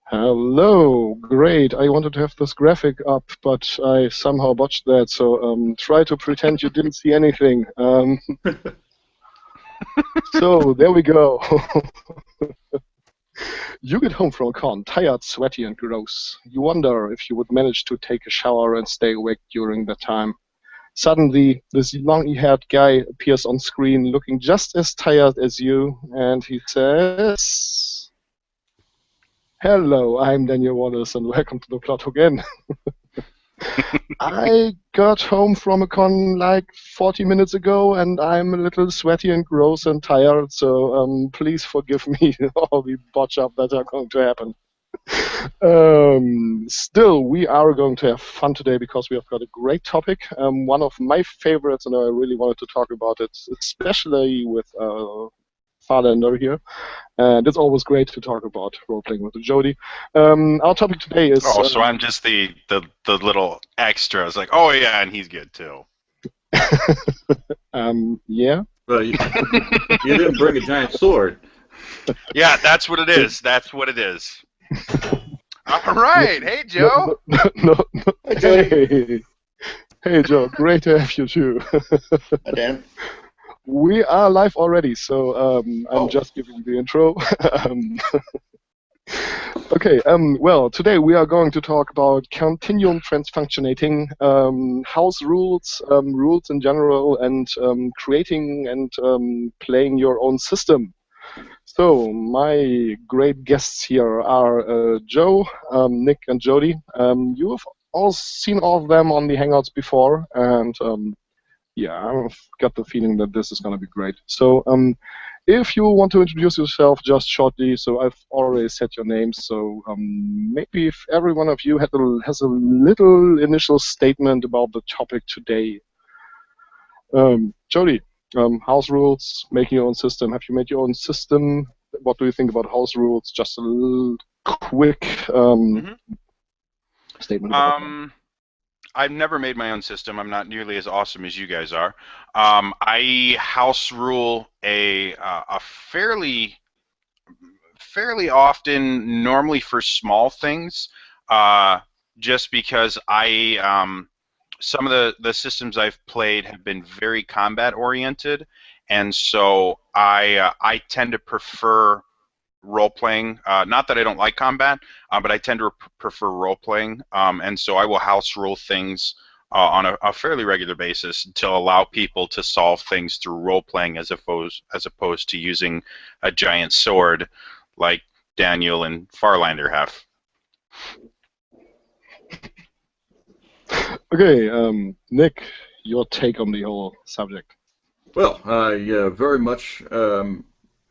Hello, great. I wanted to have this graphic up, but I somehow botched that, so try to pretend you didn't see anything. So, there we go. You get home from a con, tired, sweaty, and gross. You wonder if you would manage to take a shower and stay awake during that time. Suddenly, this long-haired guy appears on screen looking just as tired as you, and he says, "Hello, I'm Daniel Wallace, and welcome to the Plot Hook Inn." I got home from a con like 40 minutes ago, and I'm a little sweaty and gross and tired, so please forgive me all the botch up that are going to happen. Still, we are going to have fun today because we have got a great topic, one of my favorites, and I really wanted to talk about it, especially with Farlandir here. And it's always great to talk about role-playing with Jody. Our topic today is... Oh, so I'm just the little extra. I was like, oh yeah, and he's good too. Yeah? Well, you didn't bring a giant sword. Yeah, that's what it is. That's what it is. All right. Hey, Joe. No. Hey, Joe. Great to have you too. Hi, Dan. We are live already, so I'm just giving the intro. Okay, well, today we are going to talk about Continuum Transfunctionating, house rules, rules in general, and creating and playing your own system. So, my great guests here are Joe, Nick, and Jody. You've all seen all of them on the Hangouts before, and yeah, I've got the feeling that this is going to be great. So, if you want to introduce yourself just shortly, so I've already said your names, so maybe if every one of you has a little initial statement about the topic today. Jody, house rules, making your own system. Have you made your own system? What do you think about house rules? Just a little quick statement about that. I've never made my own system. I'm not nearly as awesome as you guys are. I house rule a fairly often, normally for small things, just because some of the systems I've played have been very combat oriented, and so I tend to prefer role-playing. Not that I don't like combat, but I tend to prefer role-playing, and so I will house rule things on a fairly regular basis to allow people to solve things through role-playing as opposed to using a giant sword like Daniel and Farlandir have. Okay, Nick, your take on the whole subject. Well, I very much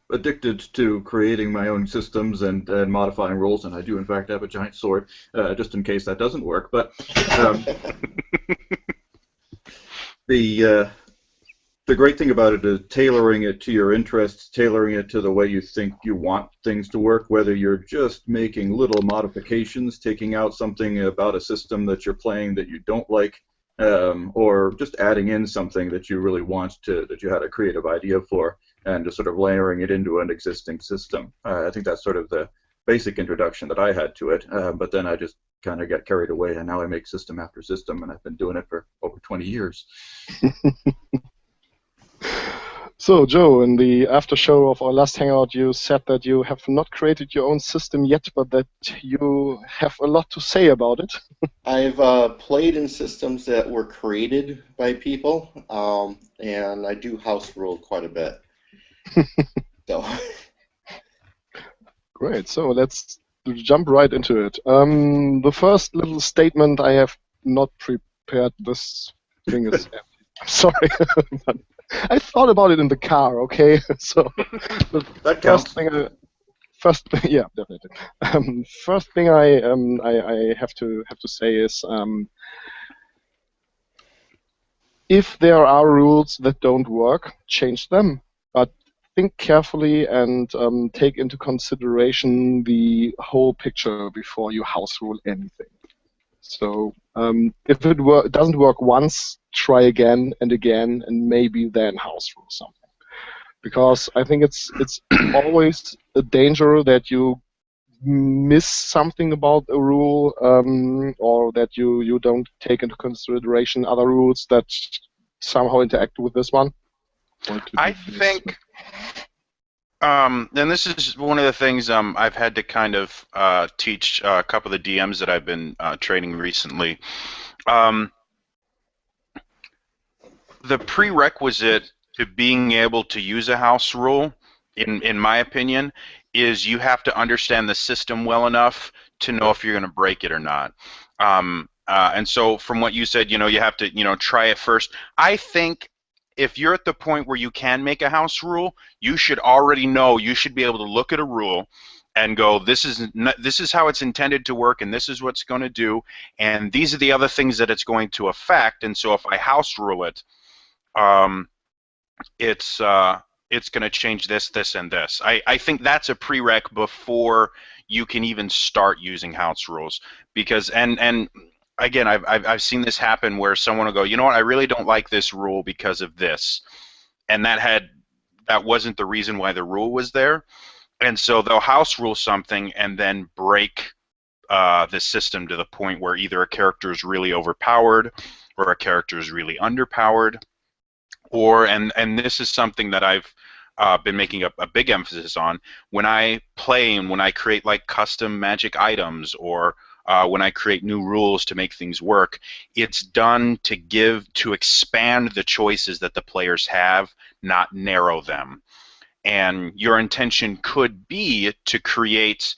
addicted to creating my own systems and modifying rules, and I do in fact have a giant sword, just in case that doesn't work. But the great thing about it is tailoring it to your interests, tailoring it to the way you think you want things to work, whether you're just making little modifications, taking out something about a system that you're playing that you don't like, or just adding in something that you really want to, that you had a creative idea for, and just sort of layering it into an existing system. I think that's sort of the basic introduction that I had to it, but then I just kind of got carried away, and now I make system after system, and I've been doing it for over 20 years. So, Joe, in the after show of our last hangout, you said that you have not created your own system yet, but that you have a lot to say about it. I've played in systems that were created by people, and I do house rule quite a bit. So. Great, so let's jump right into it. The first little statement, I have not prepared. This thing is empty. I'm sorry. I thought about it in the car, okay? So that counts. First thing, yeah, definitely. First thing I have to say is, if there are rules that don't work, change them. But think carefully and take into consideration the whole picture before you house rule anything. So if it doesn't work once, try again and again, and maybe then house rule something. Because I think it's always a danger that you miss something about a rule, or that you don't take into consideration other rules that somehow interact with this one? I think, and this is one of the things I've had to kind of teach a couple of the DMs that I've been training recently. The prerequisite to being able to use a house rule, in my opinion, is you have to understand the system well enough to know if you're going to break it or not. And so from what you said, you have to, try it first. I think if you're at the point where you can make a house rule, you should already know, you should be able to look at a rule and go, this is how it's intended to work, and this is what it's going to do, and these are the other things that it's going to affect. And so if I house rule it, it's going to change this, this, and this. I think that's a prereq before you can even start using house rules, because and again, I've seen this happen where someone will go, you know what, I really don't like this rule because of this, and that wasn't the reason why the rule was there, and so they'll house rule something and then break the system to the point where either a character is really overpowered or a character is really underpowered. Or, and this is something that I've been making a big emphasis on, when I play and when I create like custom magic items, or when I create new rules to make things work, it's done to expand the choices that the players have, not narrow them. And your intention could be to create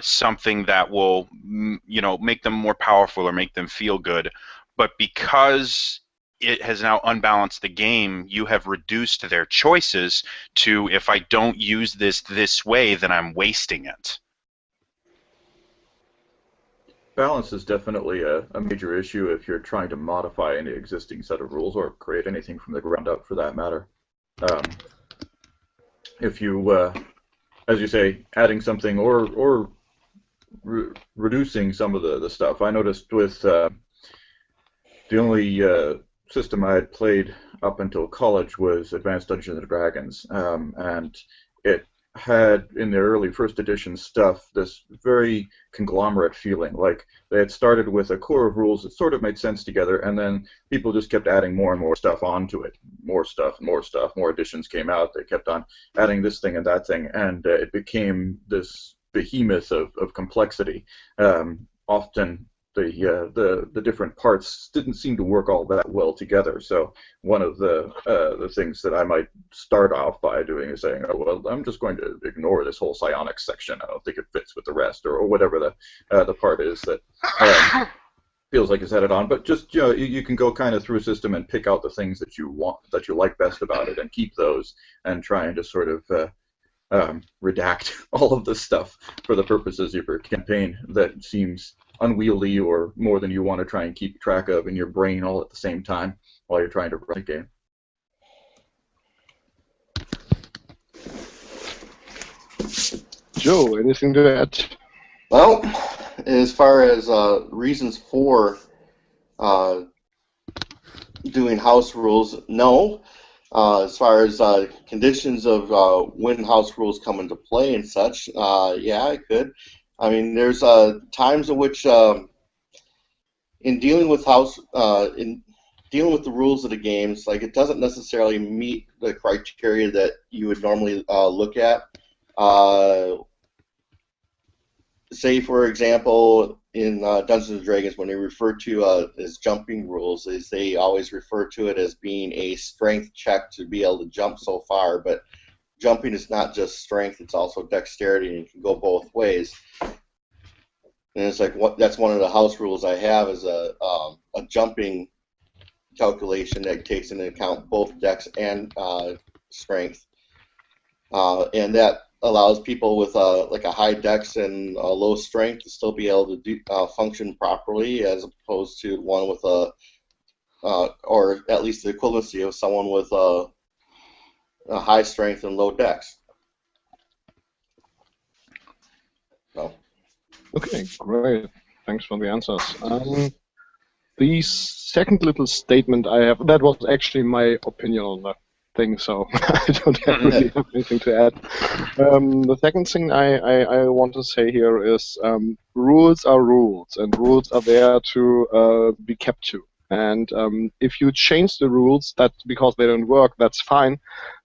something that will, make them more powerful or make them feel good, but because it has now unbalanced the game, you have reduced their choices to, if I don't use this way, then I'm wasting it. Balance is definitely a major issue if you're trying to modify any existing set of rules or create anything from the ground up, for that matter. If you, as you say, adding something or reducing some of the stuff. I noticed with the only system I had played up until college was Advanced Dungeons and Dragons, and it had, in the early first edition stuff, this very conglomerate feeling. Like they had started with a core of rules that sort of made sense together, and then people just kept adding more and more stuff onto it. More stuff, more stuff, more editions came out. They kept on adding this thing and that thing, and it became this behemoth of complexity. Often the different parts didn't seem to work all that well together. So one of the things that I might start off by doing is saying, oh, well, I'm just going to ignore this whole psionics section. I don't think it fits with the rest, or whatever the part is that feels like it's added on. But just, you can go kind of through a system and pick out the things that you want, that you like best about it, and keep those, and try and just sort of redact all of this stuff for the purposes of your campaign that seems unwieldy or more than you want to try and keep track of in your brain all at the same time while you're trying to run a game. Joe, anything to add? Well, as far as reasons for doing house rules, no. As far as conditions of when house rules come into play and such, yeah, I could. I mean, there's times in which, in dealing with the rules of the games, like it doesn't necessarily meet the criteria that you would normally look at. Say, for example, in Dungeons and Dragons, when they refer to as jumping rules, is they always refer to it as being a strength check to be able to jump so far, but jumping is not just strength, it's also dexterity, and it can go both ways. And it's like, that's one of the house rules I have, is a jumping calculation that takes into account both dex and strength. And that allows people with like a high dex and a low strength to still be able to function properly, as opposed to one with or at least the equivalency of someone with a high strength and low dex. So. Okay, great. Thanks for the answers. The second little statement I have, that was actually my opinion on the thing, so I don't really have anything to add. The second thing I want to say here is rules are rules, and rules are there to be kept to. And if you change the rules that because they don't work, that's fine,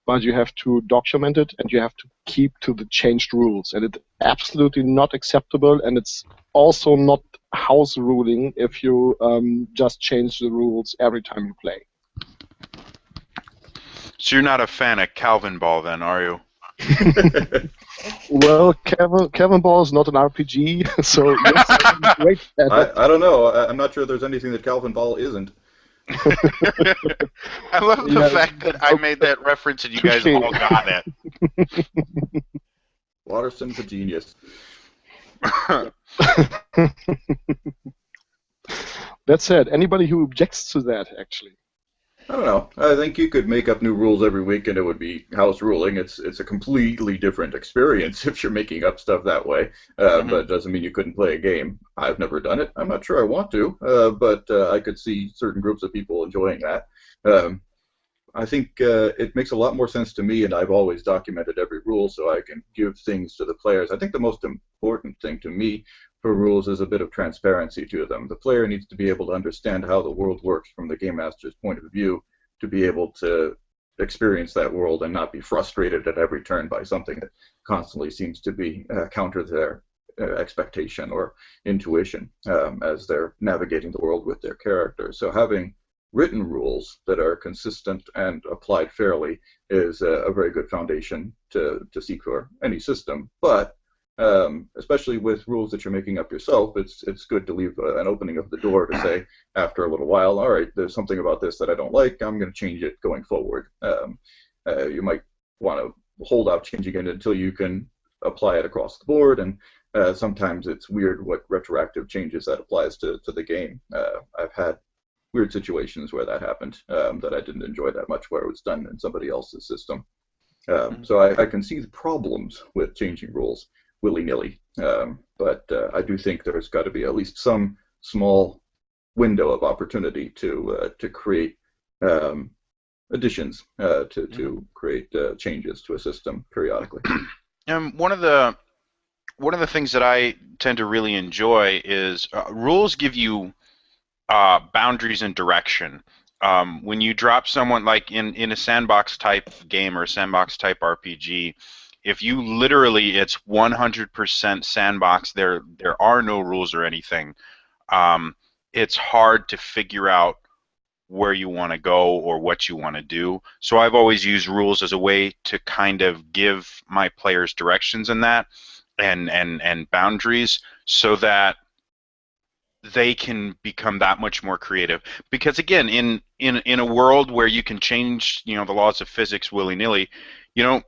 but you have to document it and you have to keep to the changed rules. And it's absolutely not acceptable, and it's also not house ruling if you just change the rules every time you play. So you're not a fan of Calvin Ball then, are you? Well, Kevin Ball is not an RPG, so yes, I'm great at it. I don't know. I'm not sure there's anything that Calvin Ball isn't. I love the fact that I made that reference and you guys all got it. Watterson's a genius. That said, anybody who objects to that, actually? I don't know. I think you could make up new rules every week and it would be house ruling. It's a completely different experience if you're making up stuff that way. But it doesn't mean you couldn't play a game. I've never done it. I'm not sure I want to, but I could see certain groups of people enjoying that. I think it makes a lot more sense to me, and I've always documented every rule so I can give things to the players. I think the most important thing to me for rules is a bit of transparency to them. The player needs to be able to understand how the world works from the game master's point of view to be able to experience that world and not be frustrated at every turn by something that constantly seems to be counter their expectation or intuition as they're navigating the world with their character. So having written rules that are consistent and applied fairly is a very good foundation to seek for any system. But especially with rules that you're making up yourself, it's good to leave an opening of the door to say after a little while, all right, there's something about this that I don't like, I'm going to change it going forward. You might want to hold out changing it until you can apply it across the board, and sometimes it's weird what retroactive changes that applies to the game. I've had weird situations where that happened that I didn't enjoy that much, where it was done in somebody else's system. So I can see the problems with changing rules willy-nilly, but I do think there's got to be at least some small window of opportunity to create additions, to create changes to a system periodically. One of the things that I tend to really enjoy is rules give you boundaries and direction. When you drop someone, like in a sandbox type game or a sandbox type RPG, if you literally, it's 100% sandbox, there are no rules or anything, it's hard to figure out where you want to go or what you want to do. So I've always used rules as a way to kind of give my players directions in that and boundaries so that they can become that much more creative. Because again, in a world where you can change, the laws of physics willy-nilly, you don't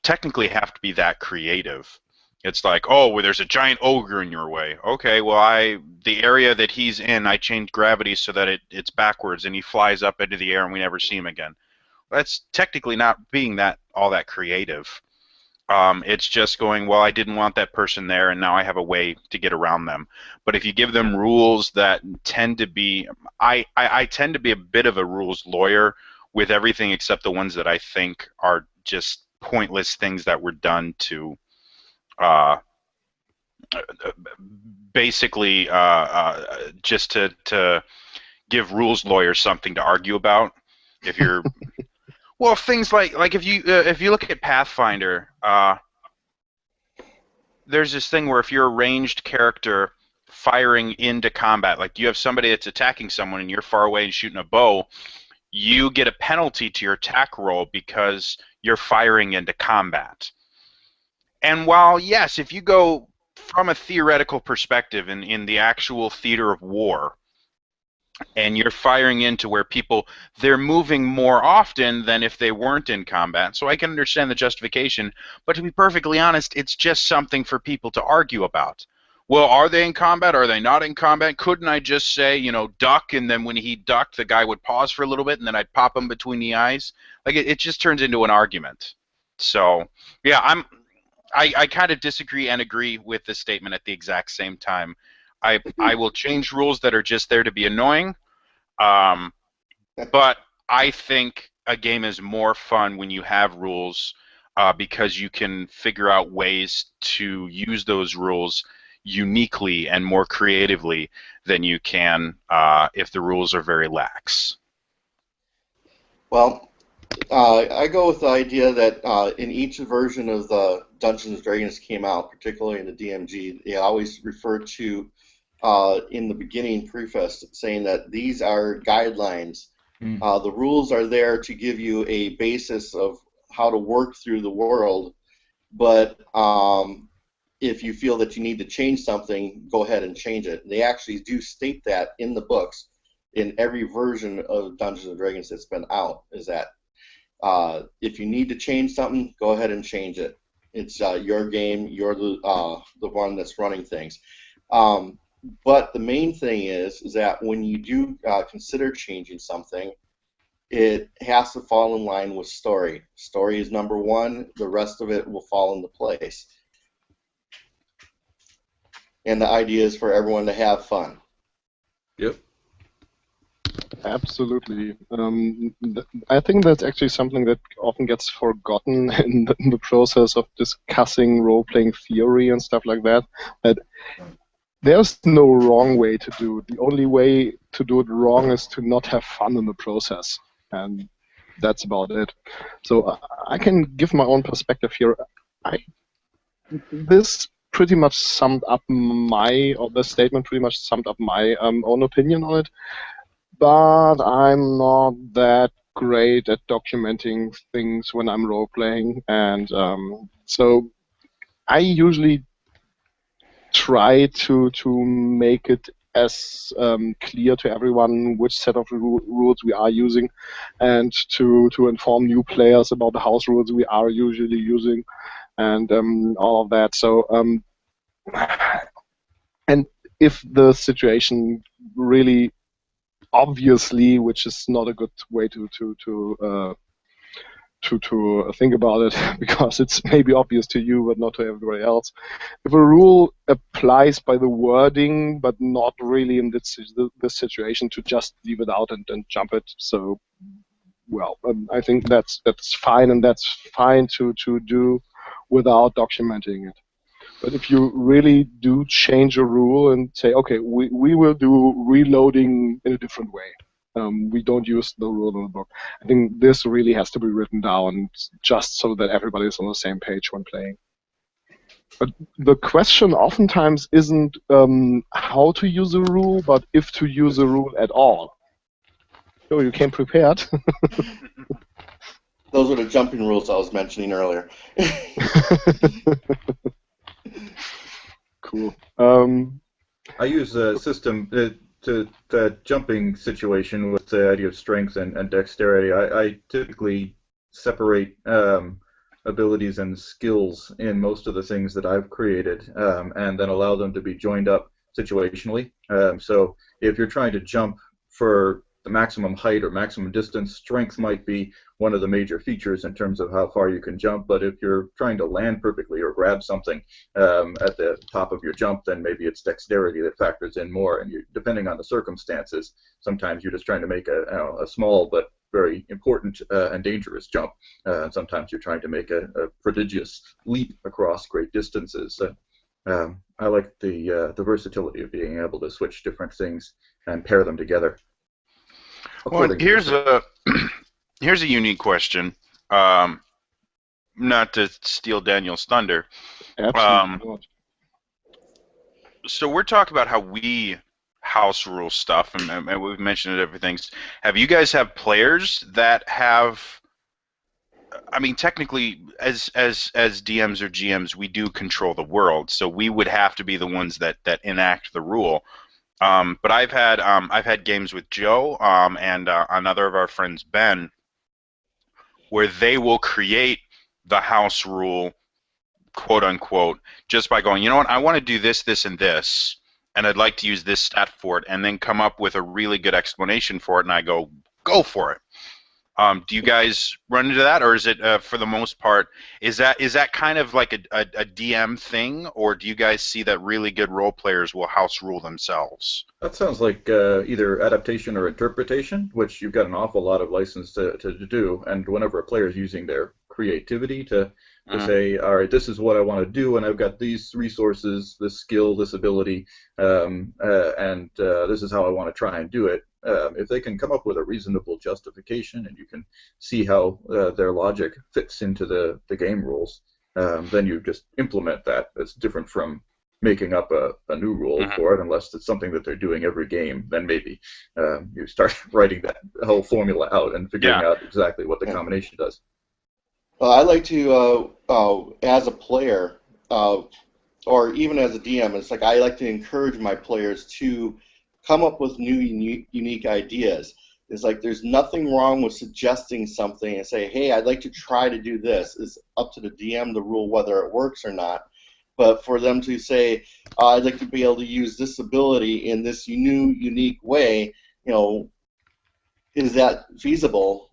technically have to be that creative. It's like, oh, well, there's a giant ogre in your way. Okay, well, the area that he's in, I changed gravity so that it's backwards, and he flies up into the air, and we never see him again. That's technically not being all that creative. It's just going, well, I didn't want that person there, and now I have a way to get around them. But if you give them rules that tend to be, I tend to be a bit of a rules lawyer with everything except the ones that I think are just pointless things that were done to basically just to give rules lawyers something to argue about. If you're well, things like if you look at Pathfinder, there's this thing where if you're a ranged character firing into combat, like you have somebody that's attacking someone and you're far away and shooting a bow, you get a penalty to your attack roll because you're firing into combat. And while, yes, if you go from a theoretical perspective in the actual theater of war, and you're firing into where they're moving more often than if they weren't in combat. So I can understand the justification, but to be perfectly honest, it's just something for people to argue about. Well, are they in combat? Are they not in combat? Couldn't I just say, duck, and then when he ducked, the guy would pause for a little bit, and then I'd pop him between the eyes? Like, it just turns into an argument. So, yeah, I kind of disagree and agree with this statement at the exact same time. I will change rules that are just there to be annoying, but I think a game is more fun when you have rules, because you can figure out ways to use those rules uniquely and more creatively than you can if the rules are very lax. Well, I go with the idea that in each version of the Dungeons and Dragons came out, particularly in the DMG, they always refer to in the beginning preface saying that these are guidelines. The rules are there to give you a basis of how to work through the world, but if you feel that you need to change something, go ahead and change it. They actually do state that in the books in every version of Dungeons and Dragons that's been out, is that if you need to change something, go ahead and change it. It's your game. You're the one that's running things. But the main thing is that when you do consider changing something, it has to fall in line with story. Story is number one. The rest of it will fall into place. And the idea is for everyone to have fun. Yep. Absolutely. I think that's actually something that often gets forgotten in the process of discussing role-playing theory and stuff like that. That there's no wrong way to do it. The only way to do it wrong is to not have fun in the process. And that's about it. So I can give my own perspective here. This pretty much summed up this statement pretty much summed up my own opinion on it. But I'm not that great at documenting things when I'm role-playing, and so I usually try to make it as clear to everyone which set of rules we are using, and to inform new players about the house rules we are usually using, and all of that. So and if the situation really obviously, which is not a good way to think about it, because it's maybe obvious to you but not to everybody else. If a rule applies by the wording but not really in this situation, to just leave it out and jump it. So, well, I think that's fine, and that's fine to do without documenting it. But if you really do change a rule and say, okay, we will do reloading in a different way. We don't use the rule in the book. I think this really has to be written down just so that everybody is on the same page when playing. But the question oftentimes isn't how to use a rule, but if to use a rule at all. So you came prepared. Those are the jumping rules I was mentioning earlier. Cool. I use a system to the jumping situation with the idea of strength and dexterity. I typically separate abilities and skills in most of the things that I've created, and then allow them to be joined up situationally. So if you're trying to jump for the maximum height or maximum distance, strength might be one of the major features in terms of how far you can jump. But if you're trying to land perfectly or grab something at the top of your jump, then maybe it's dexterity that factors in more. And depending on the circumstances, sometimes you're just trying to make a small but very important and dangerous jump. Sometimes you're trying to make a prodigious leap across great distances. I like the versatility of being able to switch different things and pair them together. Well, here's a unique question. Not to steal Daniel's thunder. Absolutely not. So we're talking about how we house rule stuff, and we've mentioned it, everything. Have you guys have players that have? I mean, technically, as DMs or GMs, we do control the world, so we would have to be the ones that enact the rule. But I've had games with Joe and another of our friends, Ben, where they will create the house rule, quote unquote, just by going, you know what, I want to do this, this, and this, and I'd like to use this stat for it, and then come up with a really good explanation for it, and I go for it. Do you guys run into that, or is it for the most part is that kind of like a DM thing, or do you guys see that really good role players will house rule themselves? That sounds like either adaptation or interpretation, which you've got an awful lot of license to do. And whenever a player is using their creativity to say, all right, this is what I want to do, and I've got these resources, this skill, this ability, and this is how I want to try and do it. If they can come up with a reasonable justification and you can see how their logic fits into the game rules, then you just implement that. It's different from making up a new rule for it, unless it's something that they're doing every game. Then maybe you start writing that whole formula out and figuring out exactly what the combination does. I like to, as a player, or even as a DM, it's like I like to encourage my players to come up with new, unique ideas. It's like there's nothing wrong with suggesting something and say, hey, I'd like to try to do this. It's up to the DM to rule whether it works or not. But for them to say, I'd like to be able to use this ability in this new, unique way, is that feasible?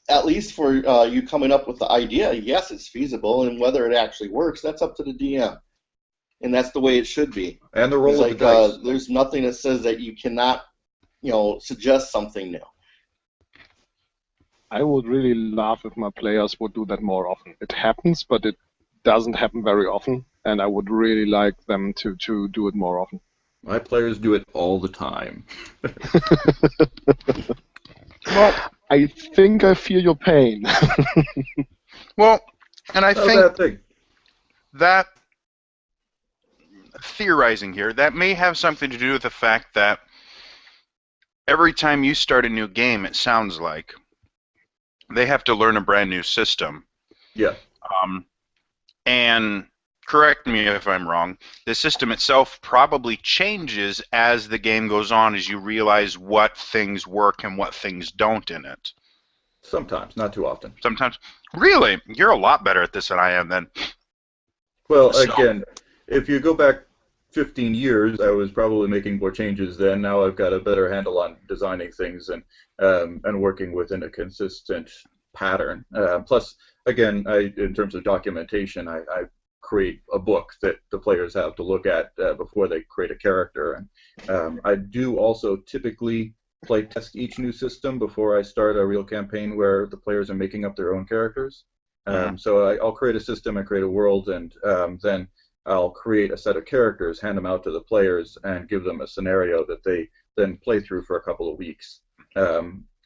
At least for you coming up with the idea, yes, it's feasible, and whether it actually works, that's up to the DM. And that's the way it should be. And the roll of the dice. There's nothing that says that you cannot, suggest something new. I would really love if my players would do that more often. It happens, but it doesn't happen very often, and I would really like them to do it more often. My players do it all the time. Well, I think I feel your pain. Well, and I think thing. that theorizing here, that may have something to do with the fact that every time you start a new game, it sounds like they have to learn a brand new system. Yeah. And correct me if I'm wrong, the system itself probably changes as the game goes on, as you realize what things work and what things don't in it. Sometimes, not too often. Sometimes. Really? You're a lot better at this than I am then. Well, again, if you go back 15 years, I was probably making more changes then. Now I've got a better handle on designing things and working within a consistent pattern. Plus, again, in terms of documentation, I create a book that the players have to look at before they create a character. And I do also typically play test each new system before I start a real campaign where the players are making up their own characters. So I'll create a system, I create a world, and then I'll create a set of characters, hand them out to the players, and give them a scenario that they then play through for a couple of weeks.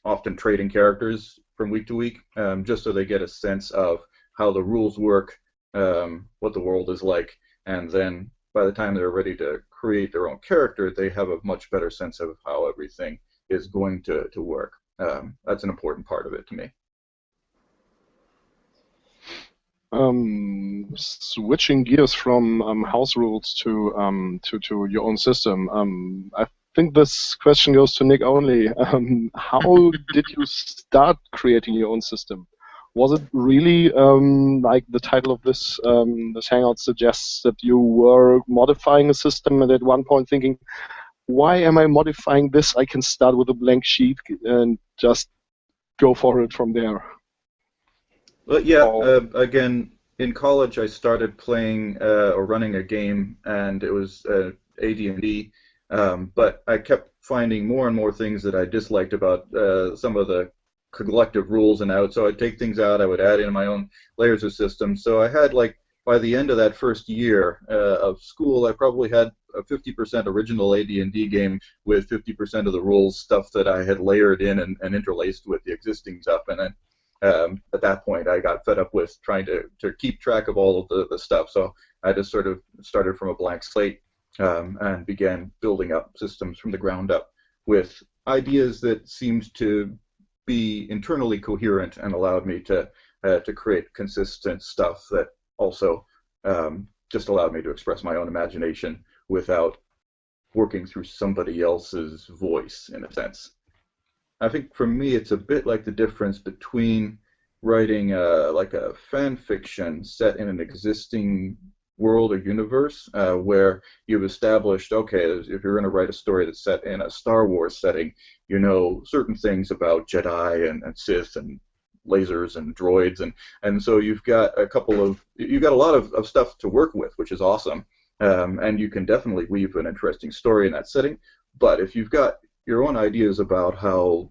Often trading characters from week to week, just so they get a sense of how the rules work, what the world is like, and then by the time they're ready to create their own character, they have a much better sense of how everything is going to work. That's an important part of it to me. Switching gears from house rules to your own system. I think this question goes to Nick only. How did you start creating your own system? Was it really like the title of this hangout suggests, that you were modifying a system and at one point thinking, why am I modifying this? I can start with a blank sheet and just go for it from there. Well, yeah, again, in college I started playing or running a game, and it was AD&D, but I kept finding more and more things that I disliked about some of the collective rules and out, so I'd take things out, I would add in my own layers of systems. So I had, like, by the end of that first year of school, I probably had a 50% original AD&D game with 50% of the rules stuff that I had layered in and interlaced with the existing stuff. And then at that point, I got fed up with trying to keep track of all of the stuff. So I just sort of started from a blank slate and began building up systems from the ground up with ideas that seemed to be internally coherent and allowed me to create consistent stuff that also just allowed me to express my own imagination without working through somebody else's voice, in a sense. I think for me it's a bit like the difference between writing like a fan fiction set in an existing world or universe where you've established, okay, if you're going to write a story that's set in a Star Wars setting, you know certain things about Jedi and Sith and lasers and droids, and so you've got a lot of stuff to work with, which is awesome, and you can definitely weave an interesting story in that setting. But if you've got your own ideas about how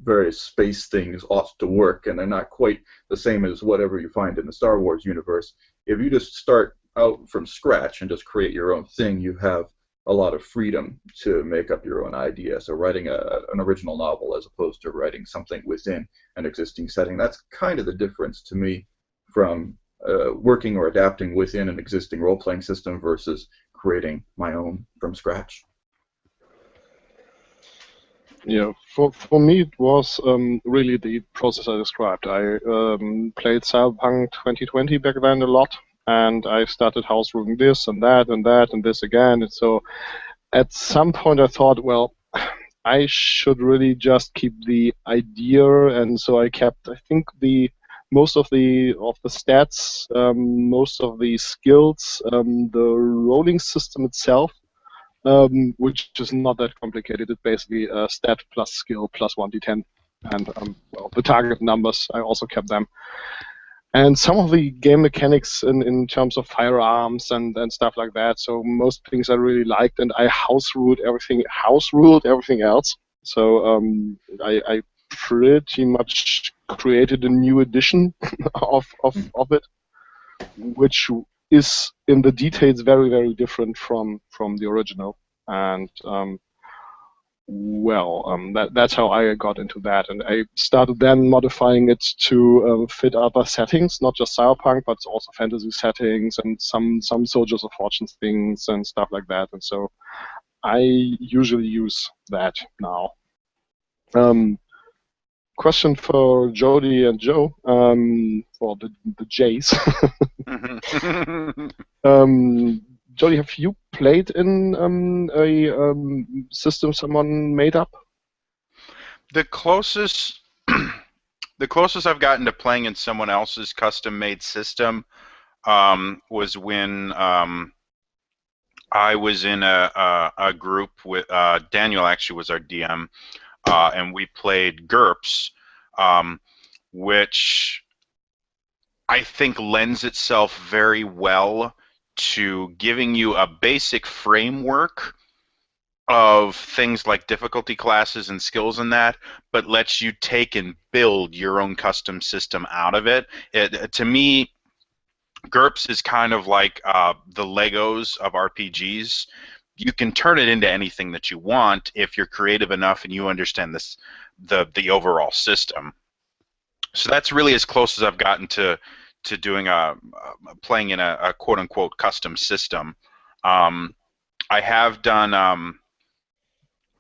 various space things ought to work, and they're not quite the same as whatever you find in the Star Wars universe, if you just start out from scratch and just create your own thing, you have a lot of freedom to make up your own idea. So writing an original novel as opposed to writing something within an existing setting, that's kind of the difference to me from working or adapting within an existing role-playing system versus creating my own from scratch. Yeah, for me it was really the process I described. I played Cyberpunk 2020 back then a lot, and I started house ruling this and that and that and this again. And so at some point I thought, well, I should really just keep the idea, and so I kept, I think, the most of the stats, most of the skills, the rolling system itself, which is not that complicated. It's basically stat plus skill plus 1d10, and well, the target numbers, I also kept them. And some of the game mechanics in terms of firearms and stuff like that. So most things I really liked, and I house ruled everything else. So I pretty much created a new edition of it, which is in the details very, very different from the original. And that's how I got into that, and I started then modifying it to fit other settings, not just cyberpunk, but also fantasy settings and some Soldiers of Fortune things and stuff like that. And so I usually use that now. Question for Jody and Joe, for the J's. Jody, have you played in a system someone made up? The closest I've gotten to playing in someone else's custom-made system was when I was in a group with Daniel. Actually, was our DM, and we played GURPS, which I think lends itself very well to giving you a basic framework of things like difficulty classes and skills in that, but lets you take and build your own custom system out of it. To me, GURPS is kind of like the Legos of RPGs. You can turn it into anything that you want if you're creative enough and you understand the overall system. So that's really as close as I've gotten to doing playing in a quote-unquote custom system. I have done.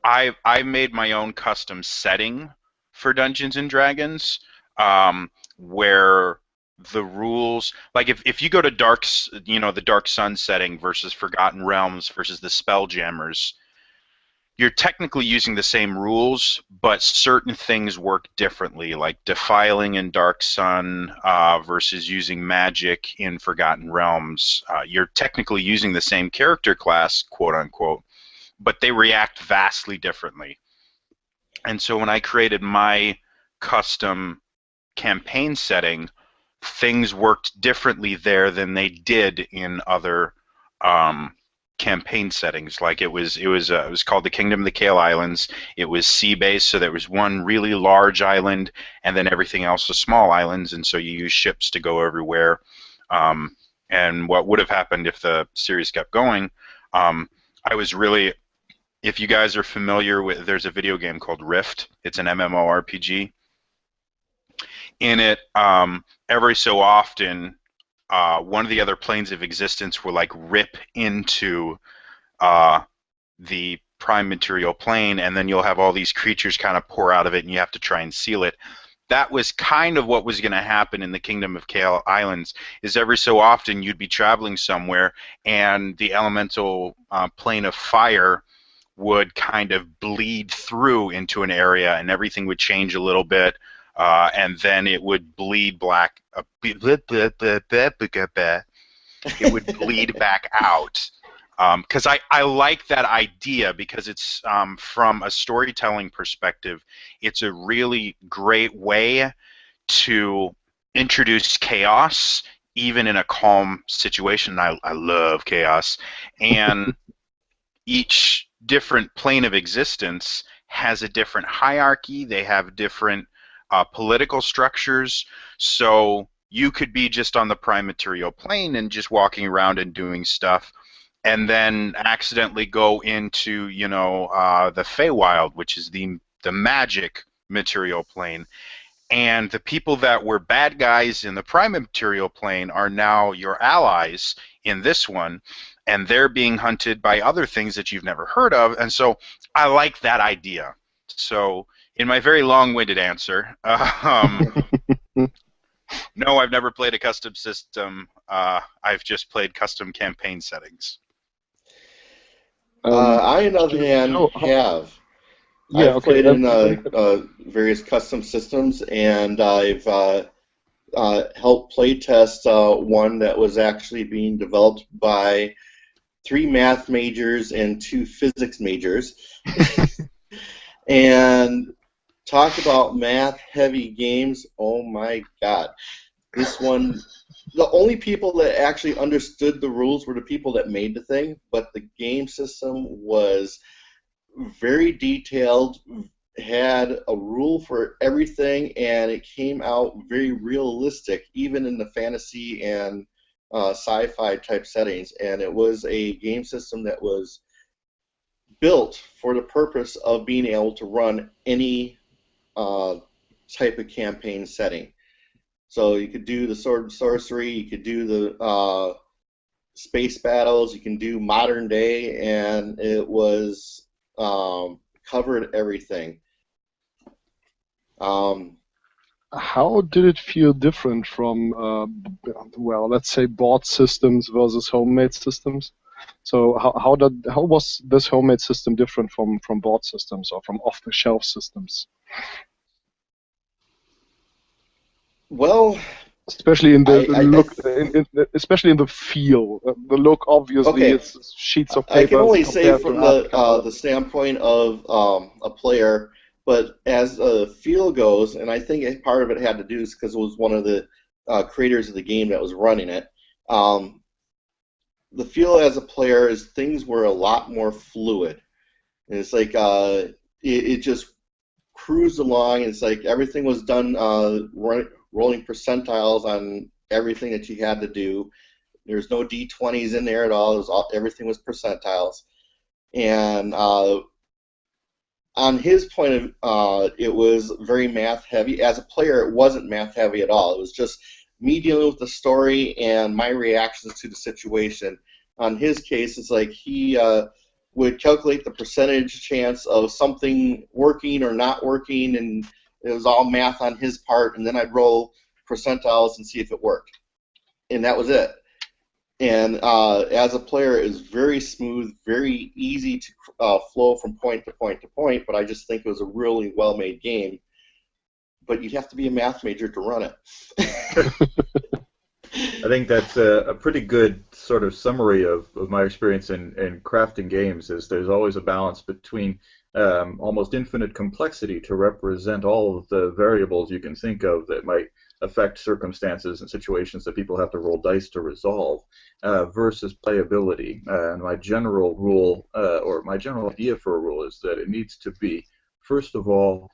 I made my own custom setting for Dungeons and Dragons, where the rules, like if you go to the Dark Sun setting versus Forgotten Realms versus the Spelljammers, you're technically using the same rules, but certain things work differently, like defiling in Dark Sun versus using magic in Forgotten Realms. You're technically using the same character class, quote-unquote, but they react vastly differently. And so when I created my custom campaign setting, things worked differently there than they did in other campaign settings. Like it was called the Kingdom of the Kale Islands. It was sea-based, so there was one really large island, and then everything else was small islands, and so you use ships to go everywhere. And what would have happened if the series kept going? I was really, if you guys are familiar with, there's a video game called Rift. It's an MMORPG. In it, every so often, one of the other planes of existence will like rip into the prime material plane, and then you'll have all these creatures kind of pour out of it, and you have to try and seal it. That was kind of what was going to happen in the Kingdom of Kale Islands, is every so often you'd be traveling somewhere, and the elemental plane of fire would kind of bleed through into an area, and everything would change a little bit. And then it would bleed black, it would bleed back out. Because I like that idea, because it's from a storytelling perspective, it's a really great way to introduce chaos even in a calm situation. I love chaos, and each different plane of existence has a different hierarchy. They have different political structures. So you could be just on the prime material plane and just walking around and doing stuff, and then accidentally go into, the Feywild, which is the magic material plane. And the people that were bad guys in the prime material plane are now your allies in this one, and they're being hunted by other things that you've never heard of. And so I like that idea. So in my very long-winded answer, no, I've never played a custom system. I've just played custom campaign settings. I, on the other hand, have. Yeah, I've okay. played in various custom systems, and I've helped playtest one that was actually being developed by 3 math majors and 2 physics majors. And talk about math-heavy games, oh my god. This one, the only people that actually understood the rules were the people that made the thing, but the game system was very detailed, had a rule for everything, and it came out very realistic, even in the fantasy and sci-fi type settings. And it was a game system that was built for the purpose of being able to run any type of campaign setting. So you could do the sword and sorcery, you could do the space battles, you can do modern day, and it was covered everything. How did it feel different from, well, let's say bought systems versus homemade systems? So how was this homemade system different from bought systems or from off-the-shelf systems? Well, especially in the look, especially in the feel. The look, obviously, it's sheets of paper. I can only say from the standpoint of a player, but as the feel goes, and I think part of it had to do is because it was one of the creators of the game that was running it. The feel as a player is things were a lot more fluid. And it's like it just cruised along. It's like everything was done rolling percentiles on everything that you had to do. There's no D20s in there at all. Everything was percentiles. And on his point of it was very math heavy. As a player, it wasn't math heavy at all. It was just me dealing with the story and my reactions to the situation. On his case, it's like he would calculate the percentage chance of something working or not working, and it was all math on his part, and then I'd roll percentiles and see if it worked. And that was it. And as a player, it was very smooth, very easy to flow from point to point to point, but I just think it was a really well-made game. But you'd have to be a math major to run it. I think that's a pretty good sort of summary of my experience in crafting games. Is there's always a balance between almost infinite complexity to represent all of the variables you can think of that might affect circumstances and situations that people have to roll dice to resolve, versus playability. And my general rule, or my general idea for a rule, is that it needs to be, first of all,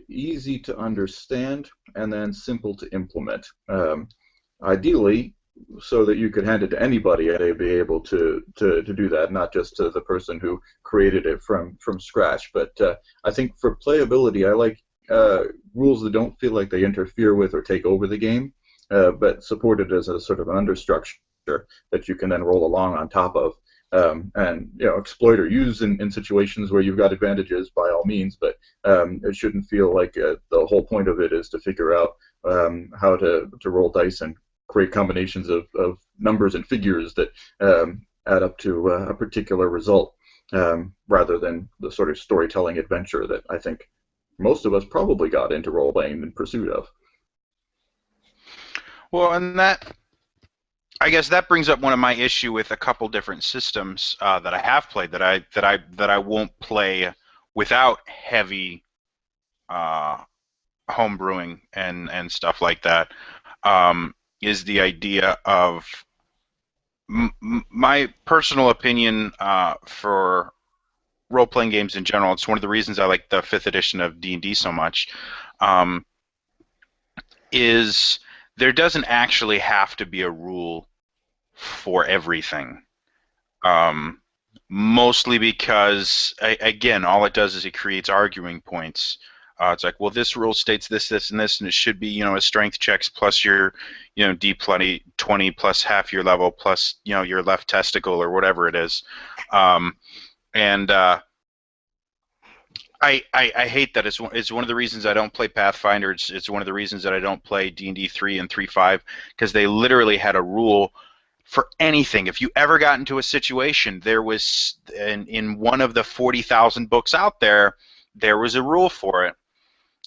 easy to understand and then simple to implement. Ideally, so that you could hand it to anybody and they'd be able to do that, not just to the person who created it from scratch. But I think for playability, I like rules that don't feel like they interfere with or take over the game, but support it as a sort of an understructure that you can then roll along on top of, and exploit or use in situations where you've got advantages, by all means. But it shouldn't feel like the whole point of it is to figure out how to roll dice and create combinations of numbers and figures that add up to a particular result, rather than the sort of storytelling adventure that I think most of us probably got into role-playing in pursuit of. Well, and that I guess that brings up one of my issue with a couple different systems that I have played that I won't play without heavy home brewing and stuff like that. Is the idea of my personal opinion for role-playing games in general. It's one of the reasons I like the 5th edition of D&D so much. Um, is there doesn't actually have to be a rule for everything. Mostly because, again, all it does is it creates arguing points. It's like, well, this rule states this, this, and this, and it should be, a strength checks plus your, D20 plus half your level plus, your left testicle or whatever it is. And I hate that. It's one of the reasons I don't play Pathfinder. It's one of the reasons that I don't play D&D 3 and 3.5, because they literally had a rule for anything. If you ever got into a situation, there was, in one of the 40,000 books out there, there was a rule for it.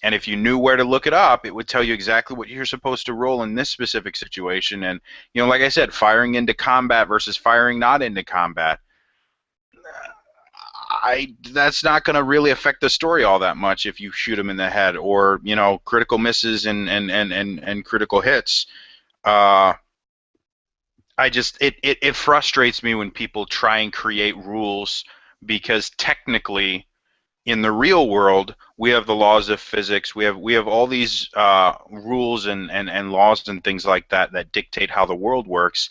And if you knew where to look it up, it would tell you exactly what you're supposed to roll in this specific situation. And, like I said, firing into combat versus firing not into combat, that's not going to really affect the story all that much if you shoot them in the head, or critical misses and critical hits. It frustrates me when people try and create rules, because technically in the real world we have the laws of physics, we have all these rules and laws and things like that dictate how the world works,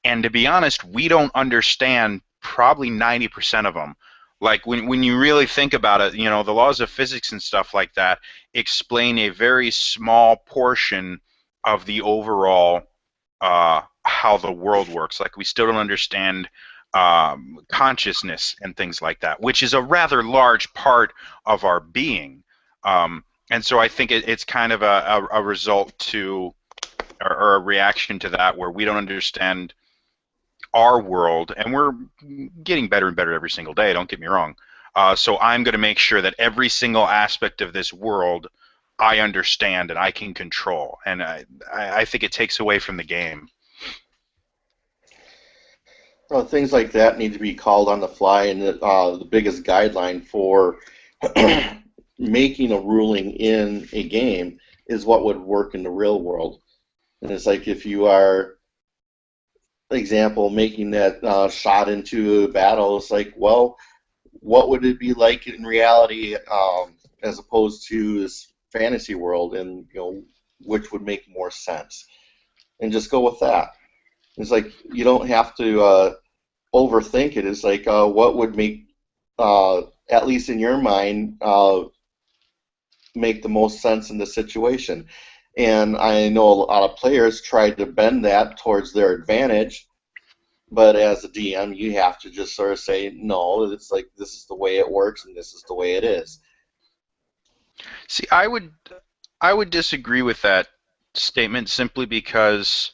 and to be honest, we don't understand probably 90% of them. Like when you really think about it, the laws of physics and stuff like that explain a very small portion of the overall how the world works. Like, we still don't understand consciousness and things like that, which is a rather large part of our being. And so I think it's kind of a result to, or a reaction to that, where we don't understand our world, and we're getting better and better every single day, don't get me wrong. So I'm going to make sure that every single aspect of this world I understand and I can control, and I think it takes away from the game. Well, things like that need to be called on the fly, and the biggest guideline for making a ruling in a game is what would work in the real world. And it's like, if you are, example, making that shot into a battle, it's like, well, what would it be like in reality, as opposed to this fantasy world, and which would make more sense, and just go with that. It's like, you don't have to overthink it. It's like, what would make, at least in your mind, make the most sense in the situation. And I know a lot of players try to bend that towards their advantage, but as a DM, you have to just sort of say, no, it's like, this is the way it works, and this is the way it is. See, I would disagree with that statement, simply because,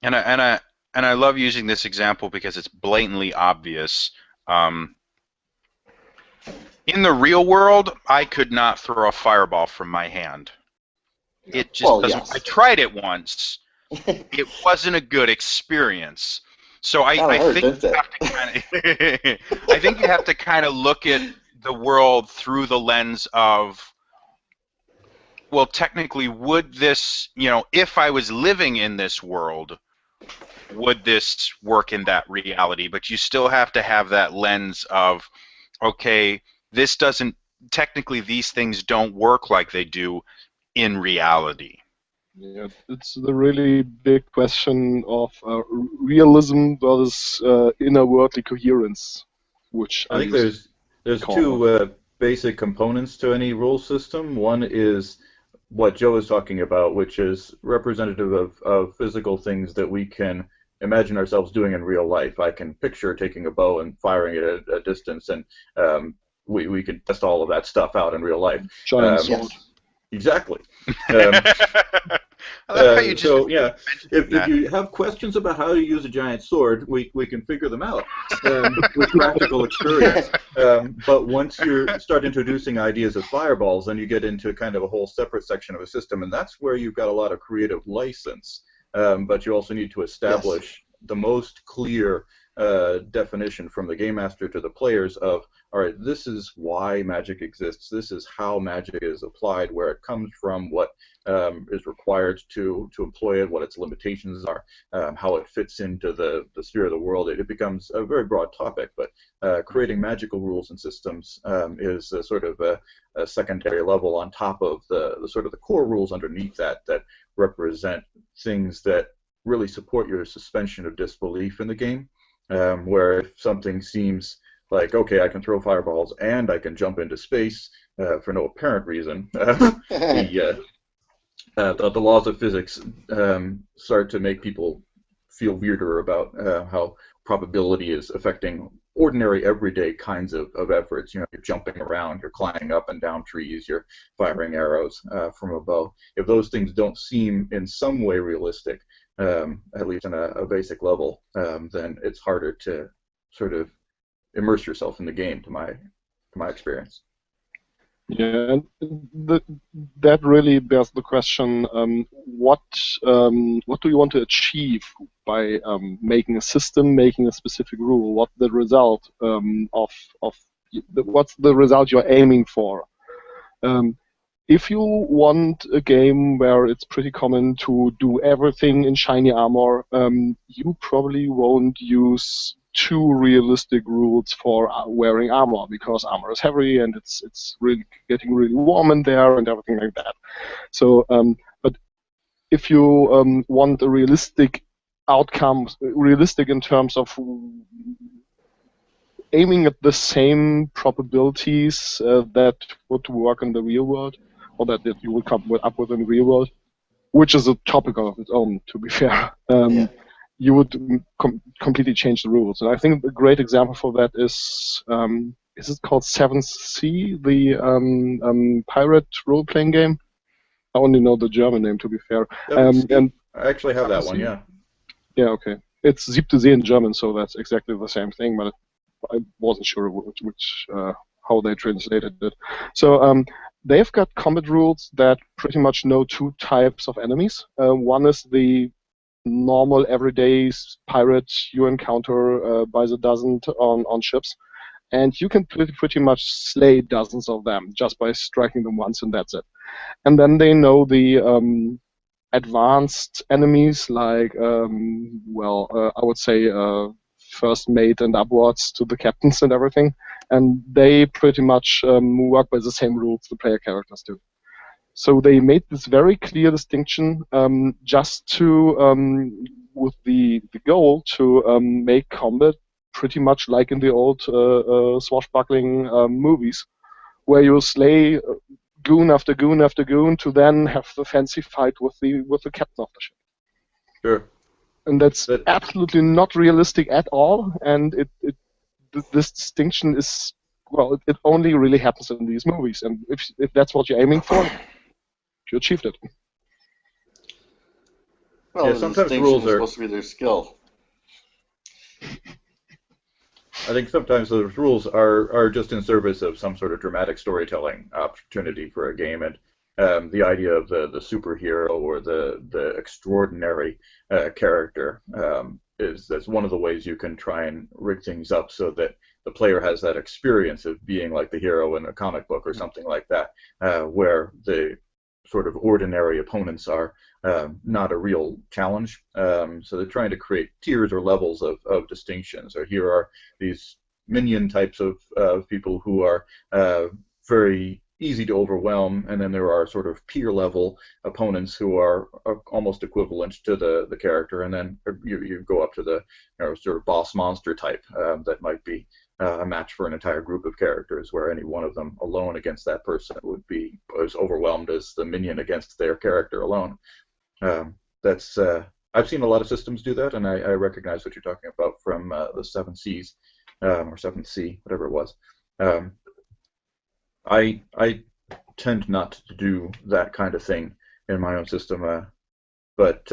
and I love using this example because it's blatantly obvious. In the real world, I could not throw a fireball from my hand. It just doesn't. Yes. I tried it once. It wasn't a good experience. So I think you have to kind of I think you have to kind of look at the world through the lens of, well, technically, would this, if I was living in this world, would this work in that reality? But you still have to have that lens of, okay, this doesn't, technically these things don't work like they do in reality. Yeah, it's the really big question of realism versus inner-worldly coherence, which I think there's two basic components to any rule system. One is what Joe is talking about, which is representative of physical things that we can imagine ourselves doing in real life. I can picture taking a bow and firing it at a distance, and we can test all of that stuff out in real life. Giant sword. Yes. Exactly. If you have questions about how to use a giant sword, we can figure them out with practical experience. But once you start introducing ideas of fireballs, then you get into kind of a whole separate section of a system, and that's where you've got a lot of creative license. But you also need to establish the most clear definition from the game master to the players of, all right, this is why magic exists, this is how magic is applied, where it comes from, what is required to employ it, what its limitations are, how it fits into the sphere of the world. It becomes a very broad topic, but creating magical rules and systems is a sort of a secondary level on top of the sort of the core rules underneath that represent things that really support your suspension of disbelief in the game. Where if something seems like, okay, I can throw fireballs and I can jump into space for no apparent reason, the laws of physics start to make people feel weirder about how probability is affecting ordinary, everyday kinds of efforts. You know, you're jumping around, you're climbing up and down trees, you're firing arrows from a bow. If those things don't seem in some way realistic, at least on a basic level, then it's harder to sort of immerse yourself in the game, to my experience. Yeah, and that really bears the question: what do you want to achieve by making a system, making a specific rule? What's the result what's the result you're aiming for? If you want a game where it's pretty common to do everything in shiny armor, you probably won't use too realistic rules for wearing armor, because armor is heavy and it's really getting really warm in there and everything like that. So, but if you want a realistic outcome, realistic in terms of aiming at the same probabilities that would work in the real world, or that you would come up with in the real world, which is a topic of its own, to be fair, you would completely change the rules. And I think a great example for that is it called 7th Sea, the pirate role-playing game? I only know the German name, to be fair. And I actually have that one, yeah. Yeah, okay. It's Siebte See in German, so that's exactly the same thing, but I wasn't sure which how they translated it. So they've got combat rules that pretty much know two types of enemies. One is the normal everyday pirate you encounter by the dozen on ships, and you can pretty much slay dozens of them just by striking them once, and that's it. And then they know the advanced enemies, like I would say first mate and upwards to the captains and everything, and they pretty much work by the same rules the player characters do. So they made this very clear distinction, just to with the goal to make combat pretty much like in the old swashbuckling movies, where you slay goon after goon after goon to then have the fancy fight with the captain of the ship. Sure. And that's absolutely not realistic at all, and this distinction is, well, it only really happens in these movies, and if that's what you're aiming for, you achieved it. Well, yeah, sometimes the rules are supposed to be their skill. I think sometimes those rules are just in service of some sort of dramatic storytelling opportunity for a game, and the idea of the superhero or the extraordinary character that's one of the ways you can try and rig things up so that the player has that experience of being like the hero in a comic book or something like that, where the sort of ordinary opponents are not a real challenge. So they're trying to create tiers or levels of distinctions. Or here are these minion types of people who are very easy to overwhelm, and then there are sort of peer level opponents who are almost equivalent to the character, and then you go up to the sort of boss monster type that might be a match for an entire group of characters, where any one of them alone against that person would be as overwhelmed as the minion against their character alone. I've seen a lot of systems do that, and I recognize what you're talking about from the 7 Seas, or 7th Sea, whatever it was. I tend not to do that kind of thing in my own system, but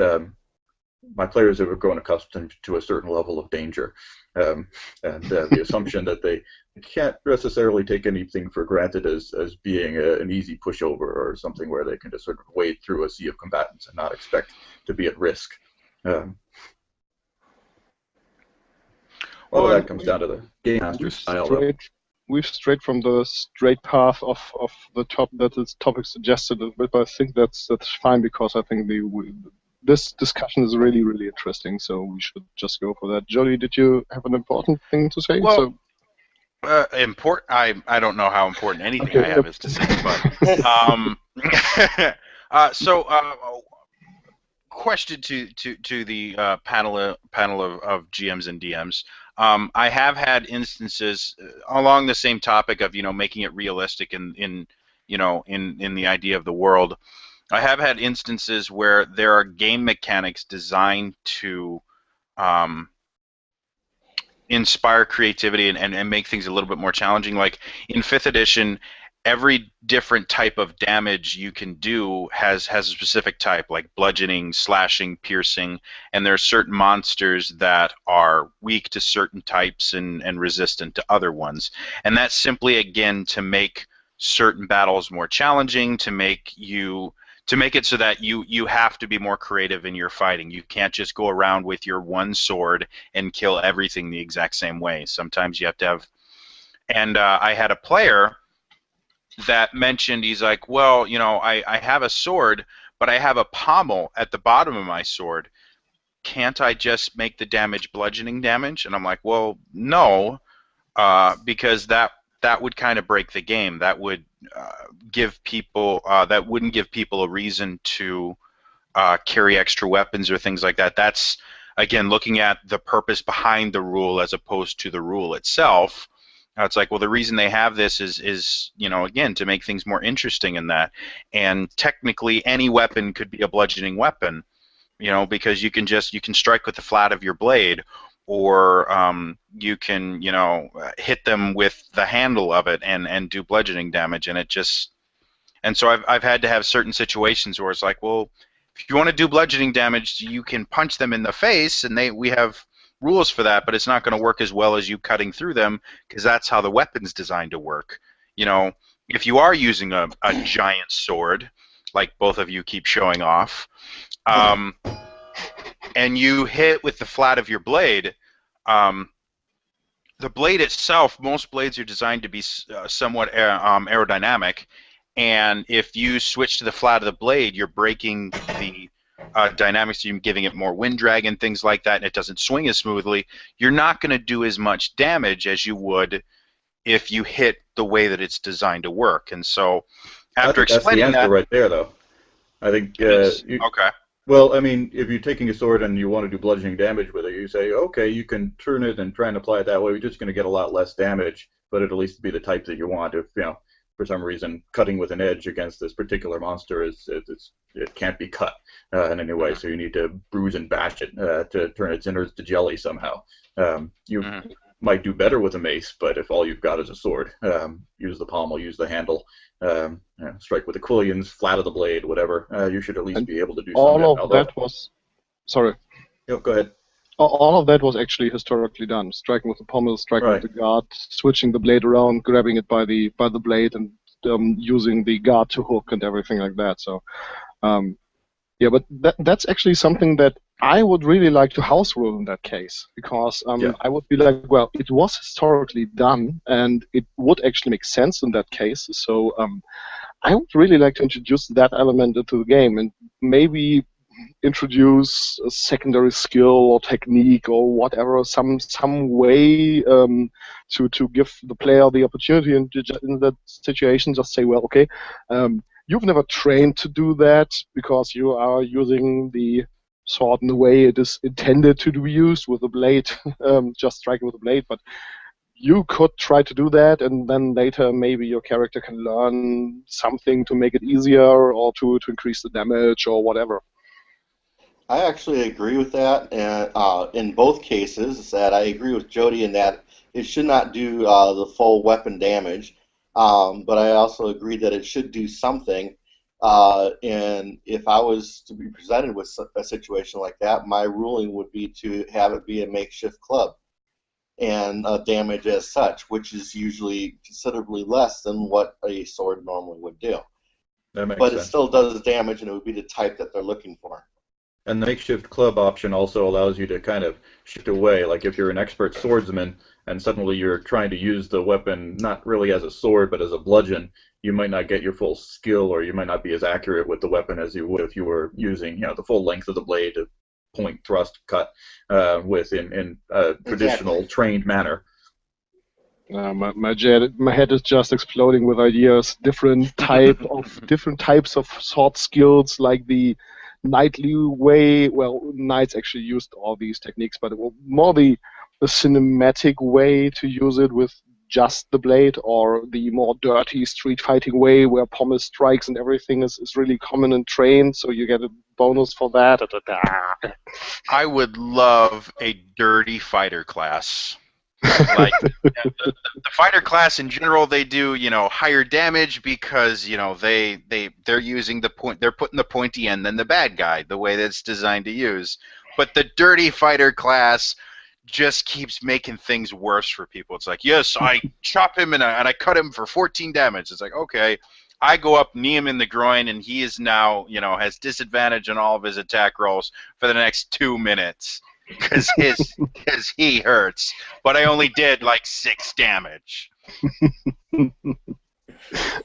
my players have grown accustomed to a certain level of danger, and the assumption that they can't necessarily take anything for granted as being an easy pushover or something where they can just sort of wade through a sea of combatants and not expect to be at risk. A lot of Well, that comes down to the game master style, though. we've strayed from the straight path of the top that this topic suggested, but I think that's fine because I think this discussion is really, really interesting. So we should just go for that. Jody, did you have an important thing to say? Well, I don't know how important anything I have is to say, but question to the panel of GMs and DMs. I have had instances along the same topic of making it realistic in the idea of the world. I have had instances where there are game mechanics designed to inspire creativity and make things a little bit more challenging. Like in 5th edition, every different type of damage you can do has a specific type, like bludgeoning, slashing, piercing, and there are certain monsters that are weak to certain types and resistant to other ones. And that's simply, again, to make certain battles more challenging, to make it so that you have to be more creative in your fighting. You can't just go around with your one sword and kill everything the exact same way. Sometimes you have to have... And I had a player that mentioned, he's like, well, I have a sword, but I have a pommel at the bottom of my sword. Can't I just make the damage bludgeoning damage? And I'm like, well, no, because that would kind of break the game. That would give people that wouldn't give people a reason to carry extra weapons or things like that. That's, again, looking at the purpose behind the rule as opposed to the rule itself. It's like, well, the reason they have this is again, to make things more interesting in that. And technically, any weapon could be a bludgeoning weapon, because you can strike with the flat of your blade, or you can, hit them with the handle of it and do bludgeoning damage, and so I've had to have certain situations where it's like, well, if you want to do bludgeoning damage, you can punch them in the face, and we have rules for that, but it's not going to work as well as you cutting through them, because that's how the weapon's designed to work. If you are using a giant sword, like both of you keep showing off, and you hit with the flat of your blade, the blade itself, most blades are designed to be somewhat aerodynamic, and if you switch to the flat of the blade, you're breaking the dynamics, you're giving it more wind drag and things like that, and it doesn't swing as smoothly. You're not going to do as much damage as you would if you hit the way that it's designed to work. And so, after explaining that's the answer right there, though. I think. Okay. Well, I mean, if you're taking a sword and you want to do bludgeoning damage with it, you say, okay, you can turn it and try and apply it that way. You're just going to get a lot less damage, but it'll at least be the type that you want. If for some reason, cutting with an edge against this particular monster it can't be cut in any way, so you need to bruise and bash it to turn its innards to jelly somehow. You might do better with a mace, but if all you've got is a sword, use the pommel, use the handle, strike with the quillions, flat of the blade, whatever. You should at least be able to do something. All of that was... Sorry. Go ahead. All of that was actually historically done. Striking with the pommel, striking with the guard, switching the blade around, grabbing it by the blade, and using the guard to hook and everything like that. So, yeah, but that's actually something that I would really like to house rule in that case, because I would be like, well, it was historically done, and it would actually make sense in that case. So, I would really like to introduce that element into the game, and maybe introduce a secondary skill or technique or whatever, some way to give the player the opportunity in that situation. Just say, well, okay, you've never trained to do that because you are using the sword in the way it is intended to be used, with a blade, just striking with a blade, but you could try to do that, and then later maybe your character can learn something to make it easier or to increase the damage or whatever. I actually agree with that, and in both cases, that I agree with Jody in that it should not do the full weapon damage, but I also agree that it should do something. And if I was to be presented with a situation like that, my ruling would be to have it be a makeshift club and damage as such, which is usually considerably less than what a sword normally would do. That makes but sense. It still does damage, and it would be the type that they're looking for. And the makeshift club option also allows you to kind of shift away. Like if you're an expert swordsman and suddenly you're trying to use the weapon not really as a sword but as a bludgeon, you might not get your full skill, or you might not be as accurate with the weapon as you would if you were using, the full length of the blade to point, thrust, cut with in a traditional Exactly. trained manner. My head is just exploding with ideas. Different types of sword skills, like the knightly way. Well, knights actually used all these techniques, but more the cinematic way to use it with just the blade, or the more dirty street fighting way where pommel strikes and everything is really common and trained, so you get a bonus for that. I would love a dirty fighter class. Like the fighter class in general, they do higher damage because they're using they're putting the pointy end than the bad guy, the way that's designed to use. But the dirty fighter class just keeps making things worse for people. It's like, yes, I chop him and I cut him for 14 damage. It's like, okay, I go up, knee him in the groin, and he is now has disadvantage on all of his attack rolls for the next 2 minutes. Because he hurts, but I only did like 6 damage.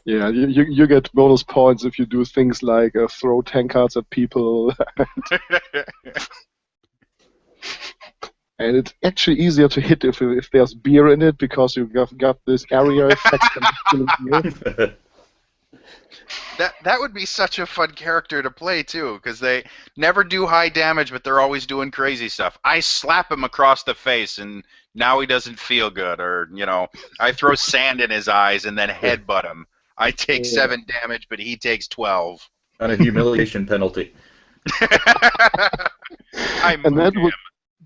Yeah, you get bonus points if you do things like throw tankards at people. And it's actually easier to hit if there's beer in it, because you've got this area effect. That would be such a fun character to play too, because they never do high damage, but they're always doing crazy stuff. I slap him across the face, and now he doesn't feel good, or I throw sand in his eyes and then headbutt him. I take 7 damage, but he takes 12. And a humiliation penalty.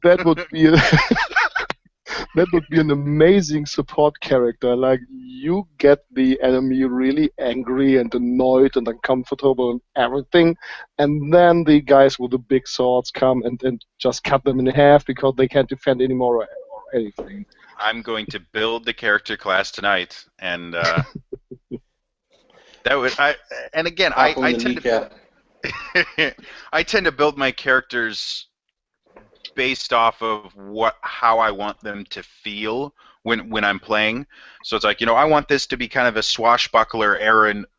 That would be that would be an amazing support character. Like, you get the enemy really angry and annoyed and uncomfortable and everything, and then the guys with the big swords come and just cut them in half because they can't defend anymore or anything. I'm going to build the character class tonight, and that would I tend to build my characters based off of how I want them to feel when I'm playing. So it's like, I want this to be kind of a swashbuckler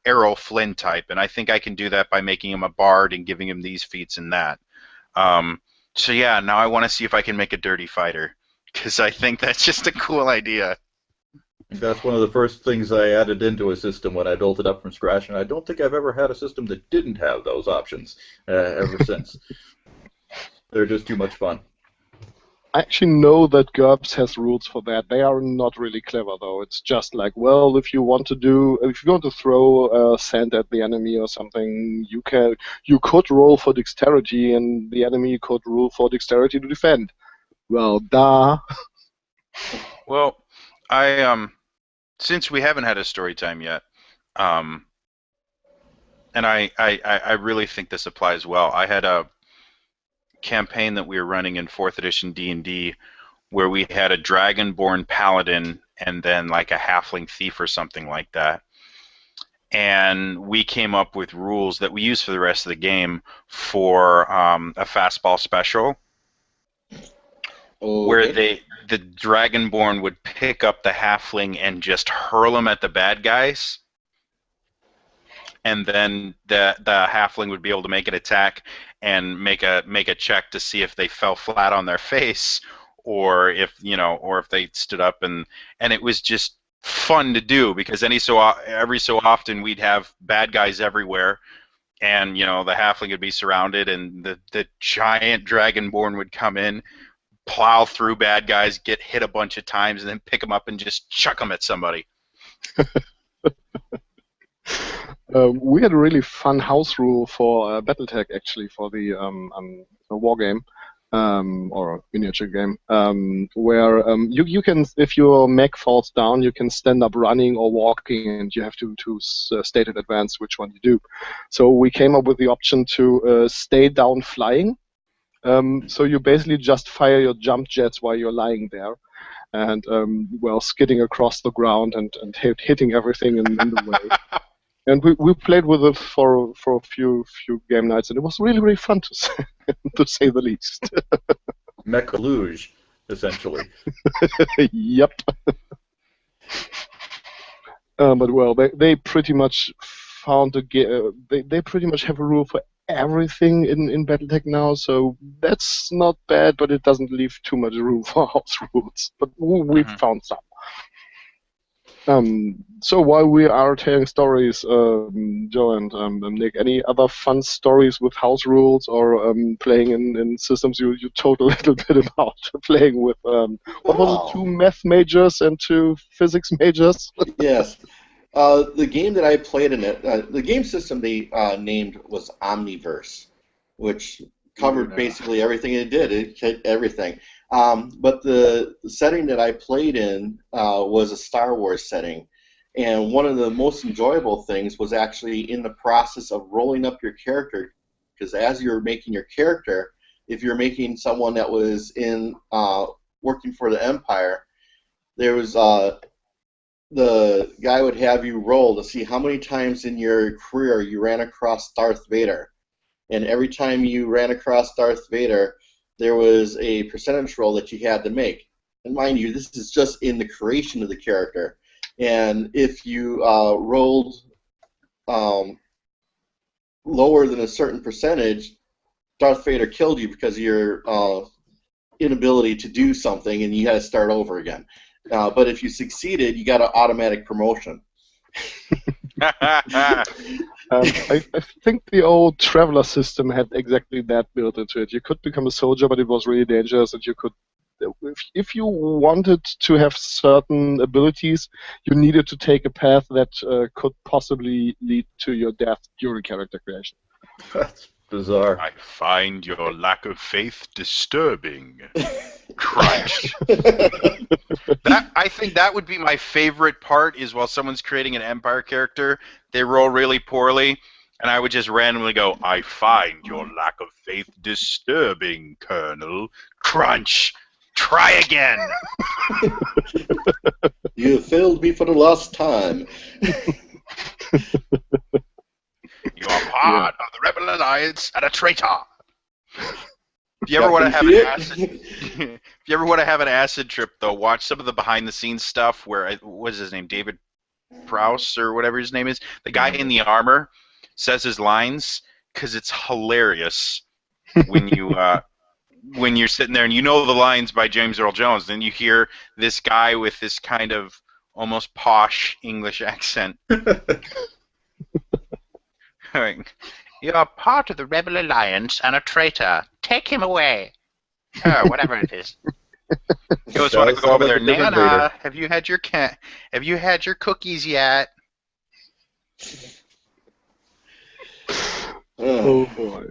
Errol Flynn type, and I think I can do that by making him a bard and giving him these feats and that. So yeah, now I want to see if I can make a dirty fighter, because I think that's just a cool idea. That's one of the first things I added into a system when I built it up from scratch, and I don't think I've ever had a system that didn't have those options ever since. They're just too much fun. I actually know that GURPS has rules for that. They are not really clever, though. It's just like, well, if you want to throw sand at the enemy or something, you could roll for dexterity, and the enemy could roll for dexterity to defend. Well, duh. Well, I since we haven't had a story time yet, and I really think this applies well. I had a campaign that we were running in 4th edition D&D where we had a dragonborn paladin and then like a halfling thief or something like that. And we came up with rules that we use for the rest of the game for a fastball special. Okay. Where the dragonborn would pick up the halfling and just hurl him at the bad guys. And then the halfling would be able to make an attack and make a check to see if they fell flat on their face, or if they stood up, and it was just fun to do, because every so often we'd have bad guys everywhere, and the halfling would be surrounded, and the giant dragonborn would come in, plow through bad guys, get hit a bunch of times, and then pick them up and just chuck them at somebody. We had a really fun house rule for BattleTech, actually, for the war game or miniature game, where you can, if your mech falls down, you can stand up running or walking, and you have to state in advance which one you do. So we came up with the option to stay down flying. So you basically just fire your jump jets while you're lying there, and skidding across the ground and hitting everything in the way. And we played with it for a few game nights, and it was really really fun to say, to say the least. Mech luge, essentially. Yep. But well, they pretty much found they pretty much have a rule for everything in BattleTech now, so that's not bad, but it doesn't leave too much room for house rules. But we found some. So while we are telling stories, Joe and Nick, any other fun stories with house rules or playing in systems you told a little bit about playing with, what was it, 2 math majors and 2 physics majors? Yes. The game that I played in it, the game system they named was Omniverse, which covered basically everything it did. It hit everything. But the setting that I played in was a Star Wars setting. And one of the most enjoyable things was actually in the process of rolling up your character, because as you're making your character, if you're making someone that was in working for the Empire, there was the guy would have you roll to see how many times in your career you ran across Darth Vader. And every time you ran across Darth Vader, there was a percentage roll that you had to make. And mind you, this is just in the creation of the character. And if you rolled lower than a certain percentage, Darth Vader killed you because of your inability to do something, and you had to start over again. But if you succeeded, you got an automatic promotion. I think the old Traveler system had exactly that built into it. You could become a soldier, but it was really dangerous, and you could, if you wanted to have certain abilities, you needed to take a path that could possibly lead to your death during character creation. That's bizarre. I find your lack of faith disturbing. Crunch. I think that would be my favorite part, is while someone's creating an Empire character, they roll really poorly, and I would just randomly go, I find your lack of faith disturbing, Colonel. Crunch. Try again. You have failed me for the last time. You are part of the Rebel Alliance and a traitor. If you ever want to have an acid trip, though, watch some of the behind-the-scenes stuff. Where what is his name, David Prowse or whatever his name is, the guy in the armor says his lines, because it's hilarious when you when you're sitting there and you know the lines by James Earl Jones, then you hear this guy with this kind of almost posh English accent. You are part of the Rebel Alliance and a traitor. Take him away. Or whatever it is. You always want to go over there. Nana, have you had your cookies yet? Oh boy.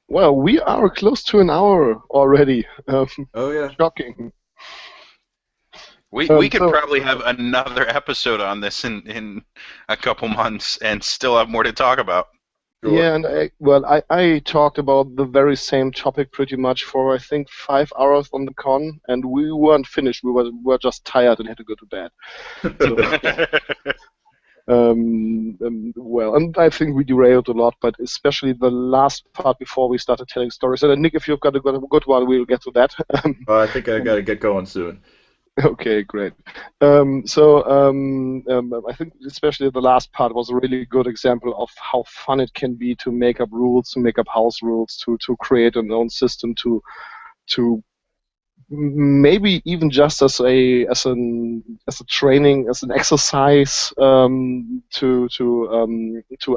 Well, we are close to an hour already. Oh yeah. Shocking. We could probably have another episode on this in a couple months and still have more to talk about. Sure. Yeah, and I talked about the very same topic pretty much for, I think, 5 hours on the con, and we weren't finished. We were just tired and had to go to bed. So, well, and I think we derailed a lot, but especially the last part before we started telling stories. And Nick, if you've got a good one, we'll get to that. I think I got to get going soon. Okay, great. I think especially the last part was a really good example of how fun it can be to make up rules, to make up house rules, to create an own system, to maybe even just as a training, as an exercise, to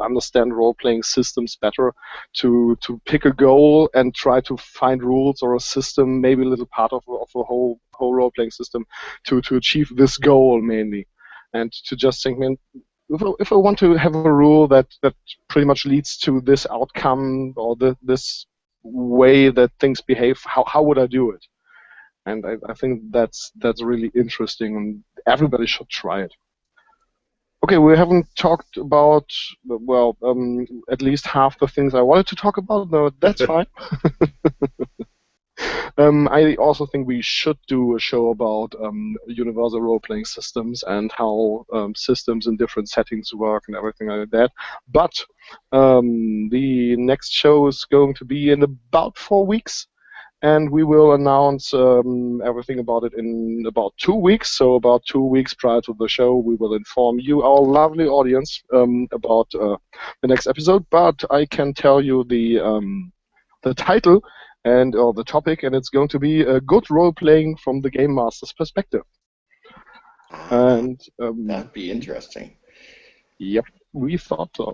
understand role-playing systems better, to pick a goal and try to find rules or a system, maybe a little part of a whole role-playing system, to achieve this goal mainly, and to just think, man, if I want to have a rule that pretty much leads to this outcome or this way that things behave, how would I do it? And I think that's really interesting, and everybody should try it. Okay, we haven't talked about, well, at least half the things I wanted to talk about. No, that's fine. I also think we should do a show about universal role-playing systems and how systems in different settings work and everything like that. But the next show is going to be in about 4 weeks. And we will announce everything about it in about 2 weeks. So about 2 weeks prior to the show, we will inform you, our lovely audience, about the next episode. But I can tell you the title or the topic, and it's going to be good role playing from the game master's perspective. And that'd be interesting. Yep, we thought so.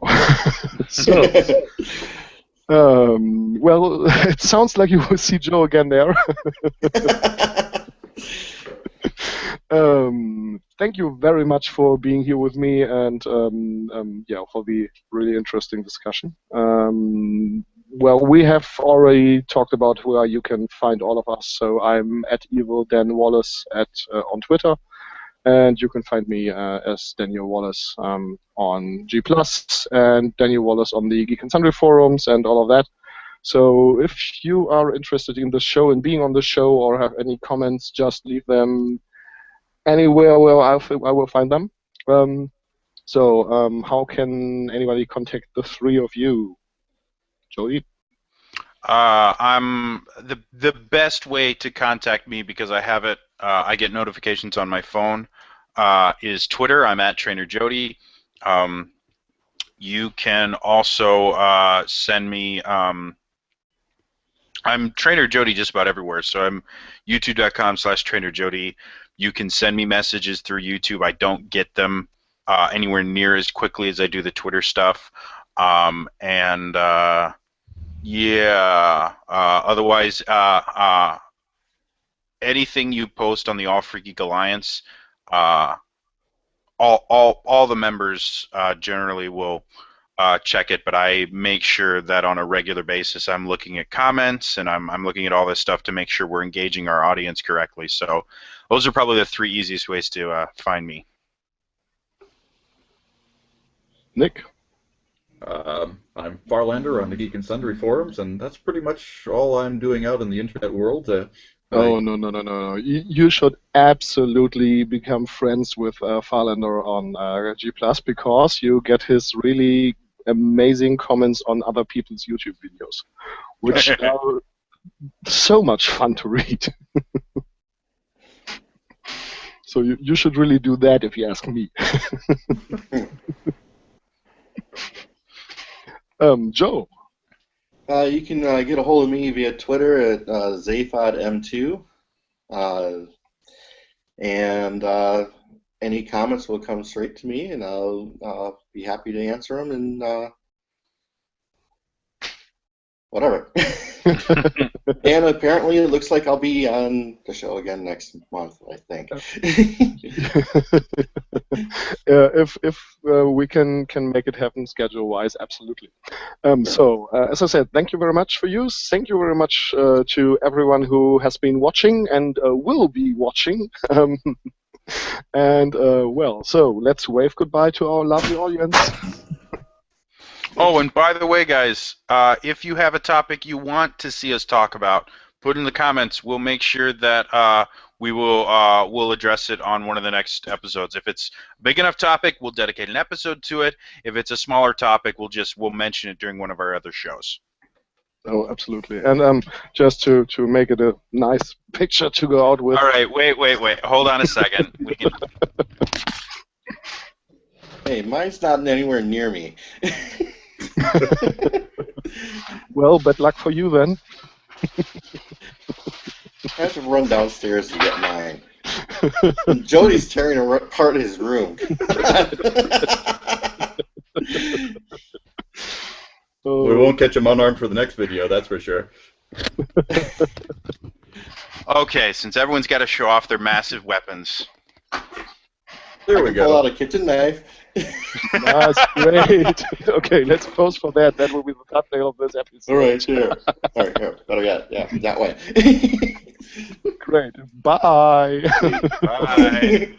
So. Well, it sounds like you will see Joe again there. Thank you very much for being here with me and for the really interesting discussion. Well, we have already talked about where you can find all of us. So I'm at Evil Dan Wallace on Twitter. And you can find me as Daniel Wallace on G+, and Daniel Wallace on the Geek and Sundry forums and all of that. So if you are interested in the show and being on the show or have any comments, just leave them anywhere where I will find them. How can anybody contact the three of you? Joey? I'm the best way to contact me, because I have it. I get notifications on my phone. Is Twitter. I'm at Trainer Jody. You can also send me. I'm Trainer Jody just about everywhere. So I'm youtube.com/Trainer Jody. You can send me messages through YouTube. I don't get them anywhere near as quickly as I do the Twitter stuff. Otherwise, anything you post on the All Free Geek Alliance, all the members generally will check it, but I make sure that on a regular basis I'm looking at comments and I'm looking at all this stuff to make sure we're engaging our audience correctly. So those are probably the three easiest ways to find me. Nick? I'm Farlandir on the Geek and Sundry forums, and that's pretty much all I'm doing out in the internet world. No. You should absolutely become friends with Farlander on G+, because you get his really amazing comments on other people's YouTube videos, which are so much fun to read. So you should really do that if you ask me. Joe? You can get a hold of me via Twitter at ZaphodM2. Any comments will come straight to me, and I'll be happy to answer them, and whatever. And apparently it looks like I'll be on the show again next month, I think. If we can make it happen schedule-wise, absolutely. As I said, thank you very much for you. Thank you very much to everyone who has been watching and will be watching. So let's wave goodbye to our lovely audience. Oh, and by the way, guys, if you have a topic you want to see us talk about, put in the comments. We'll make sure that we'll address it on one of the next episodes. If it's a big enough topic, we'll dedicate an episode to it. If it's a smaller topic, we'll mention it during one of our other shows. Oh, absolutely. And just to make it a nice picture to go out with. All right, wait. Hold on a second. We can... Hey, mine's not anywhere near me. Well, bad luck for you then. I have to run downstairs to get mine. Jody's tearing apart his room. We won't catch him unarmed for the next video, that's for sure. Okay, since everyone's got to show off their massive weapons. There we go. Pull out a kitchen knife. That's great. Okay, let's pose for that. That will be the thumbnail of this episode. All right, here. All right, here. Better yet. Yeah, that way. Great. Bye. Bye.